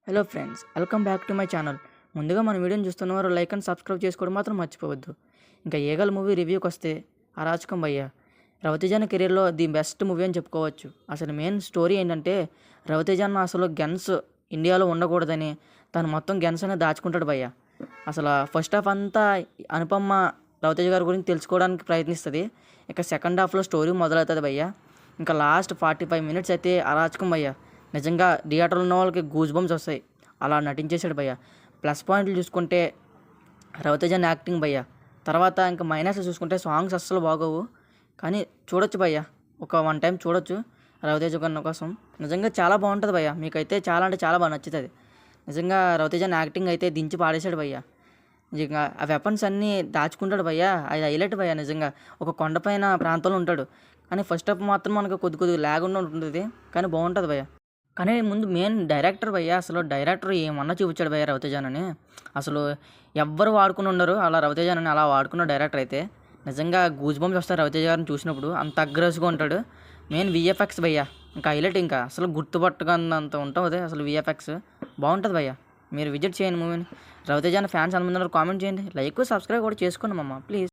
Hello friends, welcome back to my channel. ముందుగా మన వీడియోని చూస్తున్నవారు లైక్ అండ్ సబ్స్క్రైబ్ చేసుకోవడం మాత్రం మర్చిపోవద్దు. ఇంకా ఏగల్ మూవీ రివ్యూకి వస్తే అరాచకం భయ్య. రవితేజ కెరీర్లో ది బెస్ట్ మూవీ అని చెప్పుకోవచ్చు. అసలు మెయిన్ స్టోరీ ఏంటంటే రవితేజ అసలు గన్స్ ఇండియాలో ఉండకూడదని తను మొత్తం గన్స్ అనేది దాచుకుంటాడు భయ్య. అసలు ఫస్ట్ హాఫ్ అంతా అనుపమ రవితేజ గారి గురించి తెలుసుకోవడానికి ప్రయత్నిస్తుంది. ఇక సెకండ్ హాఫ్లో స్టోరీ మొదలవుతుంది భయ్య. ఇంకా లాస్ట్ 45 మినిట్స్ అయితే అరాచకం భయ్య. నిజంగా థియేటర్లో ఉన్న వాళ్ళకి గూజ్ బంప్స్ వస్తాయి. అలా నటించేశాడు భయ్య. ప్లస్ పాయింట్లు చూసుకుంటే రవితేజన్ యాక్టింగ్ భయ్య. తర్వాత ఇంకా మైనస్లు చూసుకుంటే సాంగ్స్ అస్సలు బాగోవు. కానీ చూడొచ్చు భయ్య, ఒక వన్ టైం చూడొచ్చు రవితేజ కన్నా కోసం. నిజంగా చాలా బాగుంటుంది భయ్య. మీకైతే చాలా అంటే చాలా బాగా నచ్చుతుంది. నిజంగా రవితేజన్ యాక్టింగ్ అయితే దించి పాడేశాడు భయ్య. నిజంగా ఆ వెపన్స్ అన్నీ దాచుకుంటాడు భయ్య. అది హైలైట్ భయ్య. నిజంగా ఒక కొండపైన ప్రాంతంలో ఉంటాడు. కానీ ఫస్ట్ హాఫ్ మాత్రం మనకు కొద్ది ల్యాగ్ ఉంటుంది. కానీ బాగుంటుంది భయ్య. కానీ ముందు మెయిన్ డైరెక్టర్ భయ్య. అసలు డైరెక్టర్ ఏమన్నా చూపించాడు భయ్య రవితేజని. అసలు ఎవ్వరు వాడుకుని ఉండరు అలా రవితేజని అలా వాడుకున్న డైరెక్టర్ అయితే. నిజంగా గూజ్ బంప్స్ వస్తారు రవితేజ గారిని చూసినప్పుడు. అంత అగ్రెసివ్గా ఉంటాడు. మెయిన్ విఎఫ్ఎక్స్ భయ్య ఇంకా హైలైట్. ఇంకా అసలు గుర్తుపట్టగంత ఉంటుంది అసలు విఎఫ్ఎక్స్. బాగుంటుంది భయ్య. మీరు విజిట్ చేయండి మూవీని. రవితేజ ఫ్యాన్స్ అనుకున్నారు, కామెంట్ చేయండి, లైక్ సబ్స్క్రైబ్ కూడా చేసుకోండి మమ్మ ప్లీజ్.